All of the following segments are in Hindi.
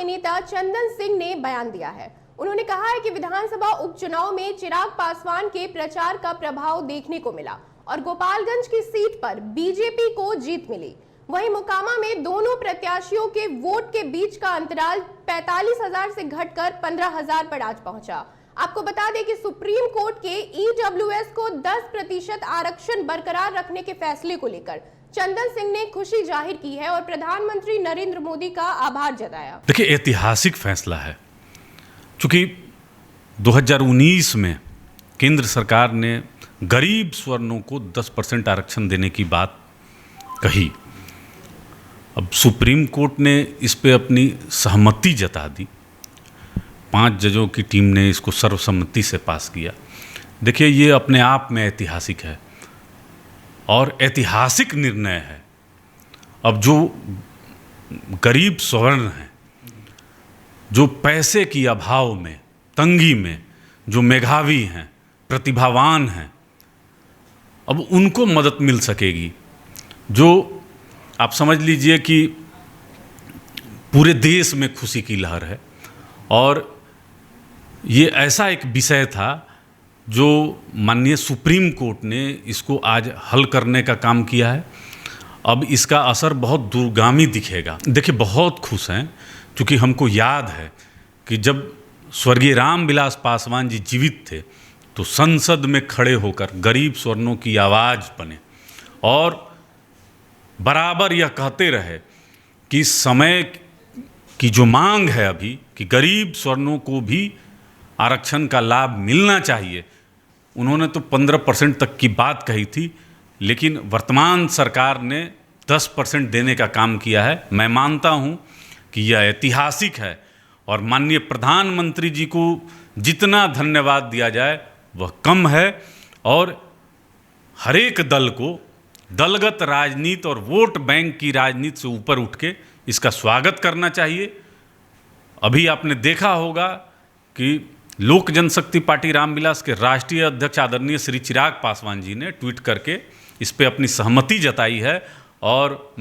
के नेता चंदन सिंह ने बयान दिया है। उन्होंने कहा है कि विधानसभा उपचुनाव में चिराग पासवान के प्रचार का प्रभाव देखने को मिला और गोपालगंज की सीट पर बीजेपी को जीत मिली। वहीं मोकामा में दोनों प्रत्याशियों के वोट के बीच का अंतराल 45,000 से घटकर 15,000 पर आज पहुंचा। आपको बता दें कि सुप्रीम कोर्ट के ईडब्ल्यूएस को 10% आरक्षण बरकरार रखने के फैसले को लेकर चंदन सिंह ने खुशी जाहिर की है और प्रधानमंत्री नरेंद्र मोदी का आभार जताया। देखिए, ऐतिहासिक फैसला है। चूंकि 2019 में केंद्र सरकार ने गरीब स्वर्णों को 10% आरक्षण देने की बात कही, अब सुप्रीम कोर्ट ने इस पे अपनी सहमति जता दी। 5 जजों की टीम ने इसको सर्वसम्मति से पास किया। देखिए, ये अपने आप में ऐतिहासिक है और ऐतिहासिक निर्णय है। अब जो गरीब स्वर्ण हैं, जो पैसे की अभाव में, तंगी में, जो मेधावी हैं, प्रतिभावान हैं, अब उनको मदद मिल सकेगी। जो आप समझ लीजिए कि पूरे देश में खुशी की लहर है और ये ऐसा एक विषय था जो माननीय सुप्रीम कोर्ट ने इसको आज हल करने का काम किया है। अब इसका असर बहुत दूरगामी दिखेगा। देखिए, बहुत खुश हैं क्योंकि हमको याद है कि जब स्वर्गीय रामविलास पासवान जी जीवित थे तो संसद में खड़े होकर गरीब स्वर्णों की आवाज़ बने और बराबर यह कहते रहे कि समय की जो मांग है अभी कि गरीब स्वर्णों को भी आरक्षण का लाभ मिलना चाहिए। उन्होंने तो 15% तक की बात कही थी, लेकिन वर्तमान सरकार ने 10% देने का काम किया है। मैं मानता हूं कि यह ऐतिहासिक है और माननीय प्रधानमंत्री जी को जितना धन्यवाद दिया जाए वह कम है और हर एक दल को दलगत राजनीति और वोट बैंक की राजनीति से ऊपर उठ के इसका स्वागत करना चाहिए। अभी आपने देखा होगा कि लोक जनशक्ति पार्टी रामविलास के राष्ट्रीय अध्यक्ष आदरणीय श्री चिराग पासवान जी ने ट्वीट करके इस पे अपनी सहमति जताई है और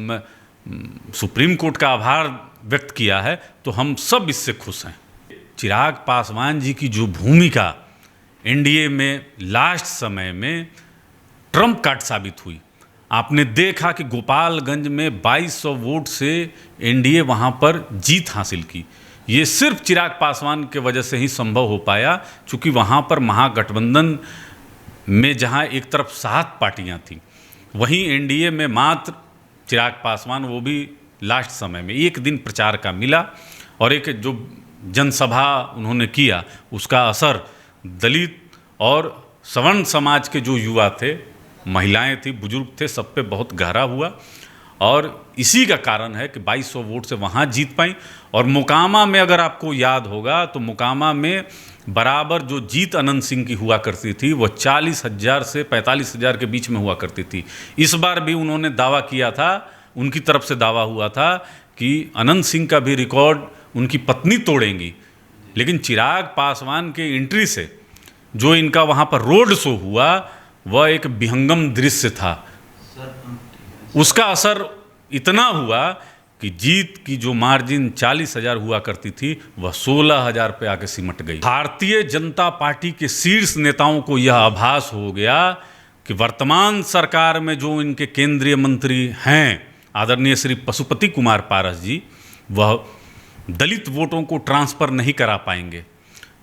सुप्रीम कोर्ट का आभार व्यक्त किया है। तो हम सब इससे खुश हैं। चिराग पासवान जी की जो भूमिका एनडीए में लास्ट समय में ट्रम्प कार्ड साबित हुई, आपने देखा कि गोपालगंज में 2200 वोट से एनडीए वहाँ पर जीत हासिल की। ये सिर्फ चिराग पासवान के वजह से ही संभव हो पाया, क्योंकि वहाँ पर महागठबंधन में जहाँ एक तरफ 7 पार्टियाँ थीं, वहीं एनडीए में मात्र चिराग पासवान, वो भी लास्ट समय में 1 दिन प्रचार का मिला और एक जो जनसभा उन्होंने किया उसका असर दलित और सवर्ण समाज के जो युवा थे, महिलाएं थी, बुजुर्ग थे, सब पे बहुत गहरा हुआ और इसी का कारण है कि 2200 वोट से वहाँ जीत पाई। और मोकामा में अगर आपको याद होगा तो मोकामा में बराबर जो जीत अनंत सिंह की हुआ करती थी वो 40,000 से 45,000 के बीच में हुआ करती थी। इस बार भी उन्होंने दावा किया था, उनकी तरफ से दावा हुआ था कि अनंत सिंह का भी रिकॉर्ड उनकी पत्नी तोड़ेंगी। लेकिन चिराग पासवान के एंट्री से जो इनका वहाँ पर रोड शो हुआ वह एक विहंगम दृश्य था। उसका असर इतना हुआ कि जीत की जो मार्जिन 40,000 हुआ करती थी वह 16,000 पे आके सिमट गई। भारतीय जनता पार्टी के शीर्ष नेताओं को यह आभास हो गया कि वर्तमान सरकार में जो इनके केंद्रीय मंत्री हैं आदरणीय श्री पशुपति कुमार पारस जी, वह दलित वोटों को ट्रांसफ़र नहीं करा पाएंगे।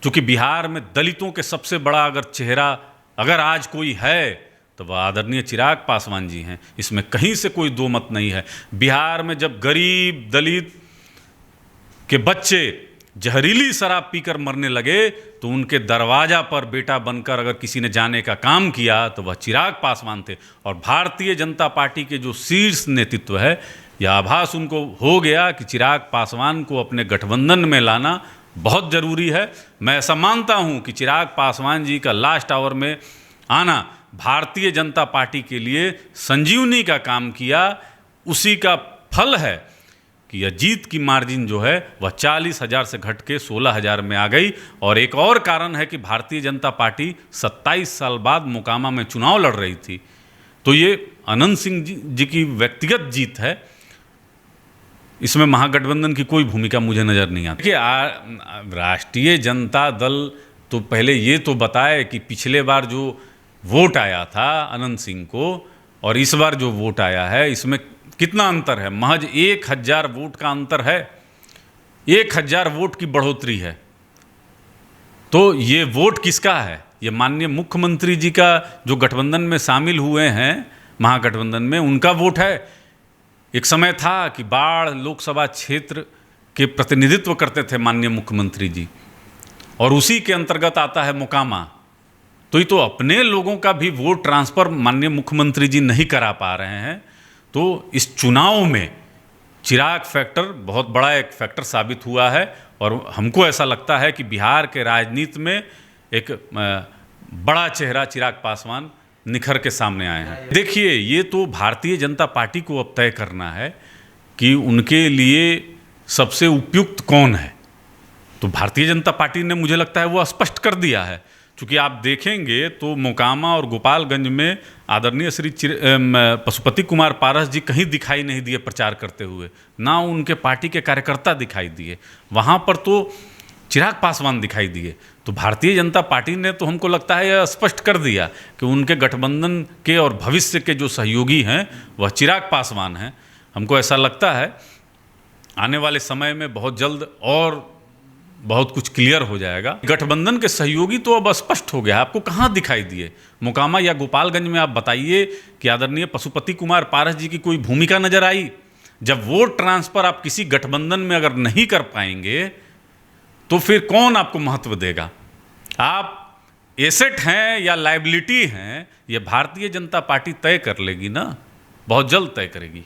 क्योंकि बिहार में दलितों के सबसे बड़ा अगर चेहरा अगर आज कोई है तो वह आदरणीय चिराग पासवान जी हैं, इसमें कहीं से कोई दो मत नहीं है। बिहार में जब गरीब दलित के बच्चे जहरीली शराब पीकर मरने लगे तो उनके दरवाजा पर बेटा बनकर अगर किसी ने जाने का काम किया तो वह चिराग पासवान थे। और भारतीय जनता पार्टी के जो शीर्ष नेतृत्व है, यह आभास उनको हो गया कि चिराग पासवान को अपने गठबंधन में लाना बहुत ज़रूरी है। मैं ऐसा मानता हूं कि चिराग पासवान जी का लास्ट आवर में आना भारतीय जनता पार्टी के लिए संजीवनी का काम किया। उसी का फल है कि यह जीत की मार्जिन जो है वह 40,000 से घट के 16,000 में आ गई। और एक और कारण है कि भारतीय जनता पार्टी 27 साल बाद मोकामा में चुनाव लड़ रही थी। तो ये अनंत सिंह जी की व्यक्तिगत जीत है। इसमें महागठबंधन की कोई भूमिका मुझे नज़र नहीं आती। देखिए, राष्ट्रीय जनता दल तो पहले ये तो बताए कि पिछले बार जो वोट आया था अनंत सिंह को और इस बार जो वोट आया है, इसमें कितना अंतर है? महज 1000 वोट का अंतर है, 1000 वोट की बढ़ोतरी है। तो ये वोट किसका है? ये माननीय मुख्यमंत्री जी का, जो गठबंधन में शामिल हुए हैं महागठबंधन में, उनका वोट है। एक समय था कि बाढ़ लोकसभा क्षेत्र के प्रतिनिधित्व करते थे माननीय मुख्यमंत्री जी, और उसी के अंतर्गत आता है मोकामा। तो ये तो अपने लोगों का भी वोट ट्रांसफ़र माननीय मुख्यमंत्री जी नहीं करा पा रहे हैं। तो इस चुनाव में चिराग फैक्टर बहुत बड़ा एक फैक्टर साबित हुआ है, और हमको ऐसा लगता है कि बिहार के राजनीति में एक बड़ा चेहरा चिराग पासवान निखर के सामने आए हैं। देखिए, ये तो भारतीय जनता पार्टी को अब तय करना है कि उनके लिए सबसे उपयुक्त कौन है। तो भारतीय जनता पार्टी ने, मुझे लगता है, वो स्पष्ट कर दिया है। क्योंकि आप देखेंगे तो मोकामा और गोपालगंज में आदरणीय श्री पशुपति कुमार पारस जी कहीं दिखाई नहीं दिए प्रचार करते हुए, ना उनके पार्टी के कार्यकर्ता दिखाई दिए, वहाँ पर तो चिराग पासवान दिखाई दिए। तो भारतीय जनता पार्टी ने तो, हमको लगता है, यह स्पष्ट कर दिया कि उनके गठबंधन के और भविष्य के जो सहयोगी हैं वह चिराग पासवान हैं। हमको ऐसा लगता है आने वाले समय में बहुत जल्द और बहुत कुछ क्लियर हो जाएगा। गठबंधन के सहयोगी तो अब स्पष्ट हो गया। आपको कहाँ दिखाई दिए? मोकामा या गोपालगंज में आप बताइए कि आदरणीय पशुपति कुमार पारस जी की कोई भूमिका नजर आई? जब वोट ट्रांसफर आप किसी गठबंधन में अगर नहीं कर पाएंगे तो फिर कौन आपको महत्व देगा? आप एसेट हैं या लायबिलिटी हैं, ये भारतीय जनता पार्टी तय कर लेगी ना, बहुत जल्द तय करेगी।